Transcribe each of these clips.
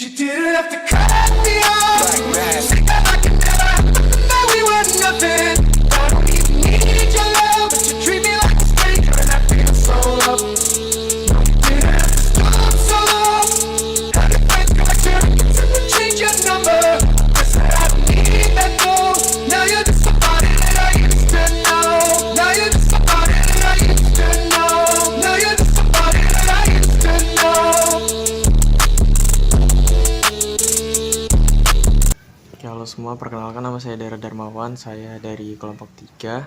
You didn't have to cut me off. Think that I could never know we were nothing. I don't even need your love, but you treat me like a stranger, and I feel so low. You didn't have to stop so long. Had to fight through my turns and change your number. I said I don't need that though. Now you're just somebody that I used to know. Now you're just somebody that I used to know. Now you're just somebody that I used to know. Oke, halo semua, perkenalkan nama saya Dara Darmawan, saya dari kelompok 3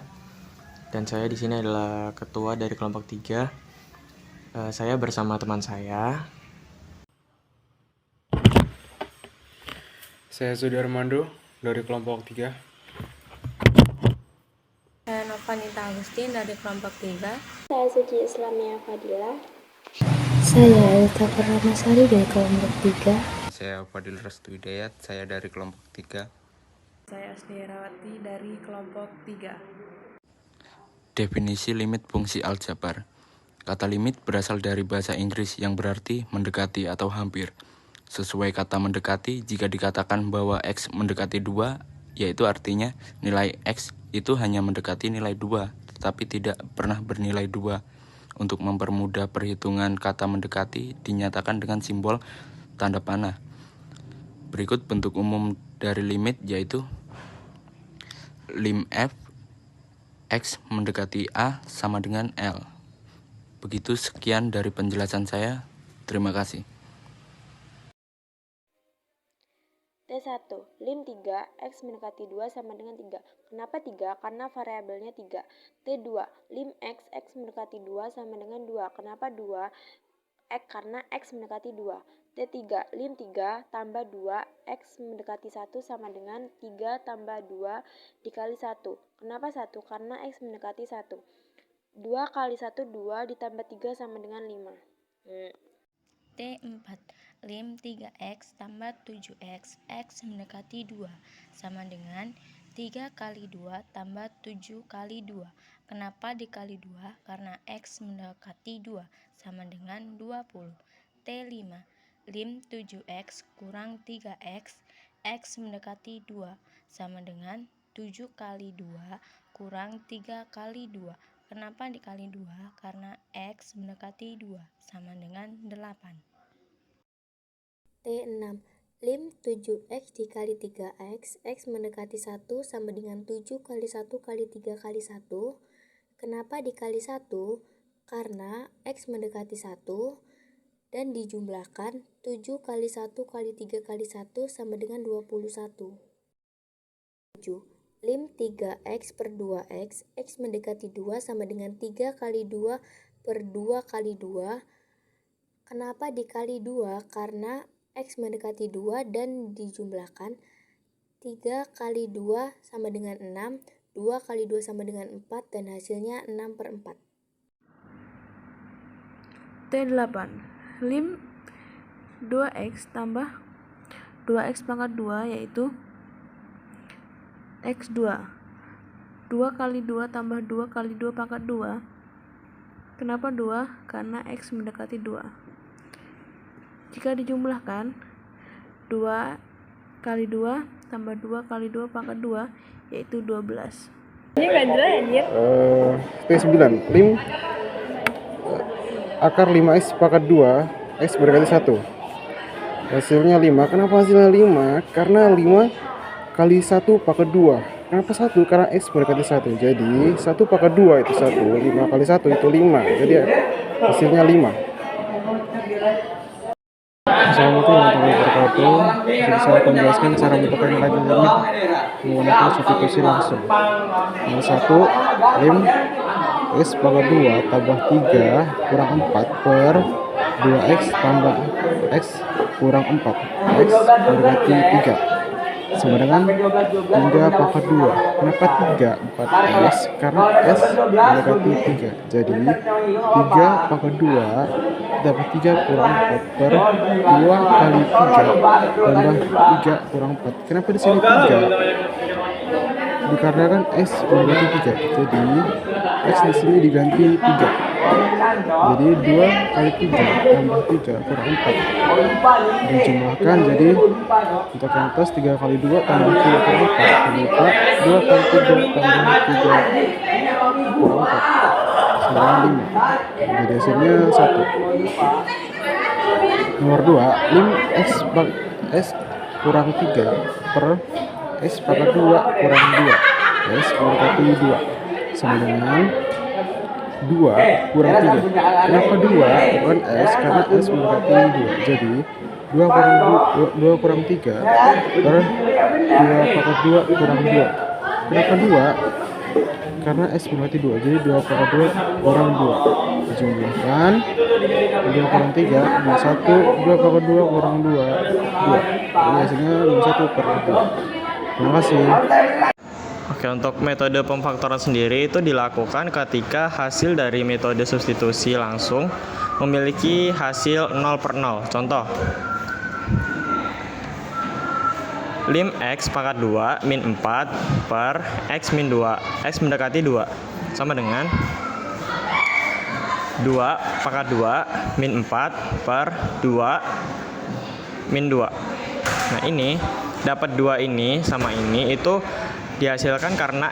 dan saya di sini adalah ketua dari kelompok 3. Saya bersama teman saya. Saya Sudi Armando dari kelompok 3. Saya Novanita Agustin dari kelompok 3. Saya Suci Islamia Fadila. Saya Elta Purnamasari dari kelompok 3. Saya Fadil Restu Hidayat, saya dari kelompok 3. Saya Asli Herawati dari kelompok 3. Definisi limit fungsi aljabar. Kata limit berasal dari bahasa Inggris yang berarti mendekati atau hampir. Sesuai kata mendekati, jika dikatakan bahwa X mendekati 2, yaitu artinya nilai X itu hanya mendekati nilai 2, tetapi tidak pernah bernilai 2. Untuk mempermudah perhitungan kata mendekati dinyatakan dengan simbol tanda panah. Berikut bentuk umum dari limit, yaitu lim f x mendekati a sama dengan L. Begitu, sekian dari penjelasan saya. Terima kasih. T1. Lim 3, X mendekati 2 sama dengan 3. Kenapa 3? Karena variabelnya 3. T2. Lim X, X mendekati 2 sama dengan 2. Kenapa 2? Karena X mendekati 2. T3. Lim 3 tambah 2, X mendekati 1 sama dengan 3 tambah 2 dikali 1. Kenapa 1? Karena X mendekati 1. 2 kali 1, 2 ditambah 3 sama dengan 5. T4. Lim 3X tambah 7X, X mendekati 2, sama dengan 3 kali 2 tambah 7 kali 2. Kenapa dikali 2? Karena X mendekati 2, sama dengan 20. T5. Lim 7X kurang 3X, X mendekati 2, sama dengan 7 kali 2 kurang 3 kali 2. Kenapa dikali 2? Karena X mendekati 2, sama dengan 8. T6. Lim 7X dikali 3X, X mendekati 1 sama dengan 7 kali 1 kali 3 kali 1. Kenapa dikali 1? Karena X mendekati 1 dan dijumlahkan 7 kali 1 kali 3 kali 1 sama dengan 21. 7. Lim 3X per 2X, X mendekati 2 sama dengan 3 kali 2 per 2 kali 2. Kenapa dikali 2? Karena X mendekati 2 dan dijumlahkan 3 kali 2 sama dengan 6, 2 kali 2 sama dengan 4, dan hasilnya 6 per 4. T8. Lim 2X tambah 2X pangkat 2 yaitu X2. 2 kali 2 tambah 2 kali 2 pangkat 2. Kenapa 2? Karena X mendekati 2. Jika dijumlahkan 2 kali 2 tambah 2 kali 2 pangkat 2 yaitu 12. Ini gak jelas anjir. T9. Lim akar 5X pangkat 2, X mendekati 1. Hasilnya 5. Kenapa hasilnya 5? Karena 5 kali 1 pangkat 2. Kenapa 1? Karena X mendekati 1. Jadi 1 pangkat 2 itu 1. 5 kali 1 itu 5. Jadi hasilnya 5. Assalamualaikum warahmatullahi wabarakatuh. Jadi saya akan menjelaskan cara menentukan nilai limit menggunakan substitusi langsung. Nomor 1, lim X pangkat 2 tambah 3 kurang 4 per 2X tambah X kurang 4, X mendekati 3, sama dengan 3 pangkat 2. Kenapa 3 bukan S? Karena S mendekati 3. Jadi 3 pangkat 2 dapat 3 kurang 4 per 2 kali 3 tambah 3 kurang 4. Kenapa di sini 3? Dikarenakan S mendekati 3. Jadi X di sini diganti 3. Jadi 2 kali 3 tambah 3 kurang 4. Dijumlahkan jadi untuk yang atas 3 kali 2 tambah 3 kurang 4. Ternyata 2 kali 3 tambah 3 kurang 4 sama 5. Jadi hasilnya 1. Nomor 2, lim x kurang 3 per x pangkat 2 kurang 2 x mendekati 2 sama dengan 2 kurang 3. Kenapa 2 bukan s? Karena s mendekati 2. Jadi 2 kurang 3 per 2 pangkat 2 kurang 2. Kenapa 2? Karena s mendekati 2. Jadi 2 pangkat 2 kurang 2. Dijumlahkan 2 kurang 3 minus 1. 2 pangkat 2 kurang 2 2. Jadi hasilnya minus 1 per 2. Terima kasih. Oke, untuk metode pemfaktoran sendiri itu dilakukan ketika hasil dari metode substitusi langsung memiliki hasil 0 per 0. Contoh, lim x pangkat 2 min 4 per x min 2, x mendekati 2 sama dengan 2 pangkat 2 min 4 per 2 min 2. Nah, ini dapat 2 ini sama ini itu dihasilkan karena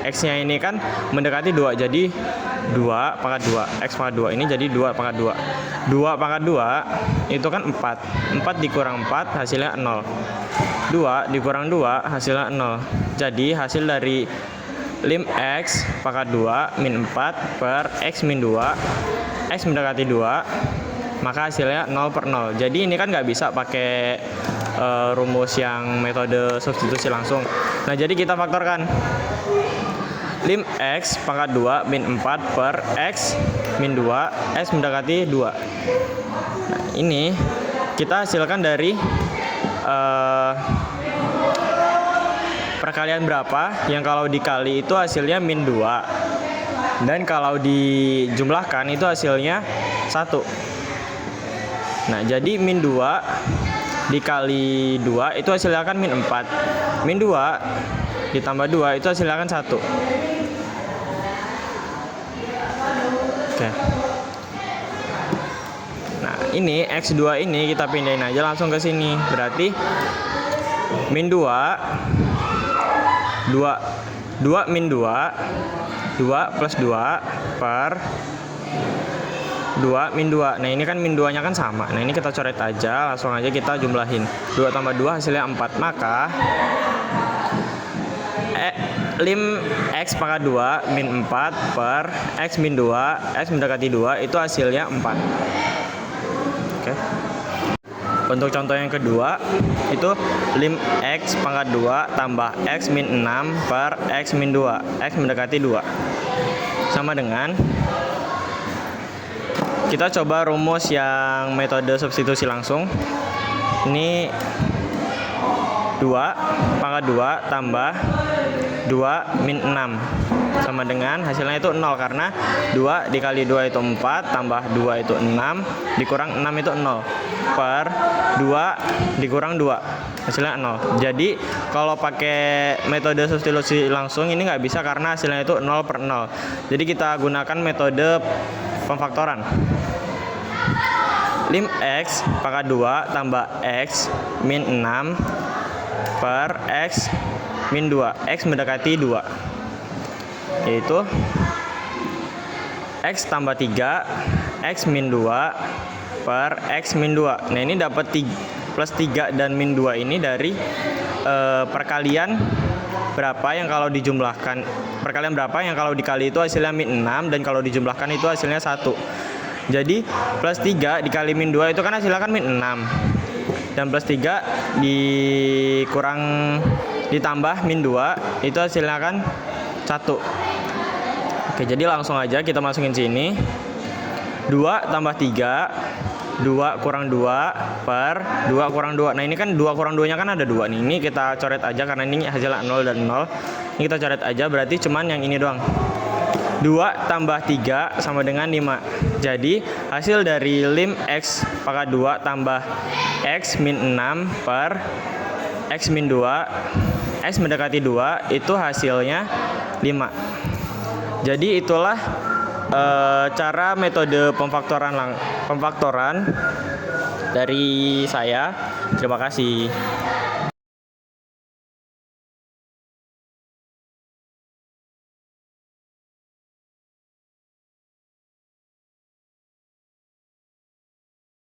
x-nya ini kan mendekati 2, jadi 2 pangkat 2, x pangkat 2 ini jadi 2 pangkat 2. 2 pangkat 2 itu kan 4. 4 dikurang 4 hasilnya 0. 2 dikurang 2 hasilnya 0. Jadi hasil dari lim x pangkat 2 min 4 per x min 2, x mendekati 2, maka hasilnya 0 per 0. Jadi ini kan nggak bisa pakai rumus yang metode substitusi langsung. Nah, jadi kita faktorkan lim x pangkat 2 min 4 per x min 2, x mendekati 2. Nah, ini kita hasilkan dari perkalian berapa yang kalau dikali itu hasilnya min 2, dan kalau dijumlahkan itu hasilnya 1. Nah, jadi min 2 dikali 2 itu hasilnya kan min 4. Min 2 ditambah 2 itu hasilnya kan 1. Oke. Nah, ini x2 ini kita pindahin aja langsung ke sini. Berarti min 2 min 2 plus 2 per 2 min 2. Nah, ini kan min 2 nya kan sama. Nah, ini kita coret aja, langsung aja kita jumlahin. 2 tambah 2 hasilnya 4. Maka lim x pangkat 2 min 4 per x min 2, x mendekati 2 itu hasilnya 4. Oke. Untuk contoh yang kedua itu lim x pangkat 2 tambah x min 6 per x min 2, x mendekati 2 sama dengan, kita coba rumus yang metode substitusi langsung. Ini 2 pangkat 2 tambah 2 min 6 sama dengan hasilnya itu 0, karena 2 dikali 2 itu 4 tambah 2 itu 6 dikurang 6 itu 0 per 2 dikurang 2 hasilnya 0. Jadi kalau pakai metode substitusi langsung ini nggak bisa karena hasilnya itu 0 per 0. Jadi kita gunakan metode pemfaktoran. Lim x pangkat 2 tambah x min 6 per x min 2, x mendekati 2, yaitu x tambah 3 x min 2 per x min 2. Nah, ini dapat plus 3 dan min 2 ini dari perkalian berapa yang kalau dijumlahkan, perkalian berapa yang kalau dikali itu hasilnya min 6 dan kalau dijumlahkan itu hasilnya 1. Jadi plus 3 dikali min 2 itu kan hasilnya kan min 6, dan plus 3 dikurang ditambah min 2 itu hasilnya kan 1. Oke, jadi langsung aja kita masukin sini. 2 tambah 3, 2 kurang 2 per 2 kurang 2. Nah, ini kan 2 kurang 2 nya kan ada 2 nih. Ini kita coret aja karena ini hasilnya 0 dan 0. Ini kita coret aja, berarti cuman yang ini doang. 2 tambah 3 sama dengan 5. Jadi hasil dari lim x pangkat 2 tambah x min 6 per x min 2, x mendekati 2 itu hasilnya 5. Jadi itulah cara metode pemfaktoran dari saya. Terima kasih.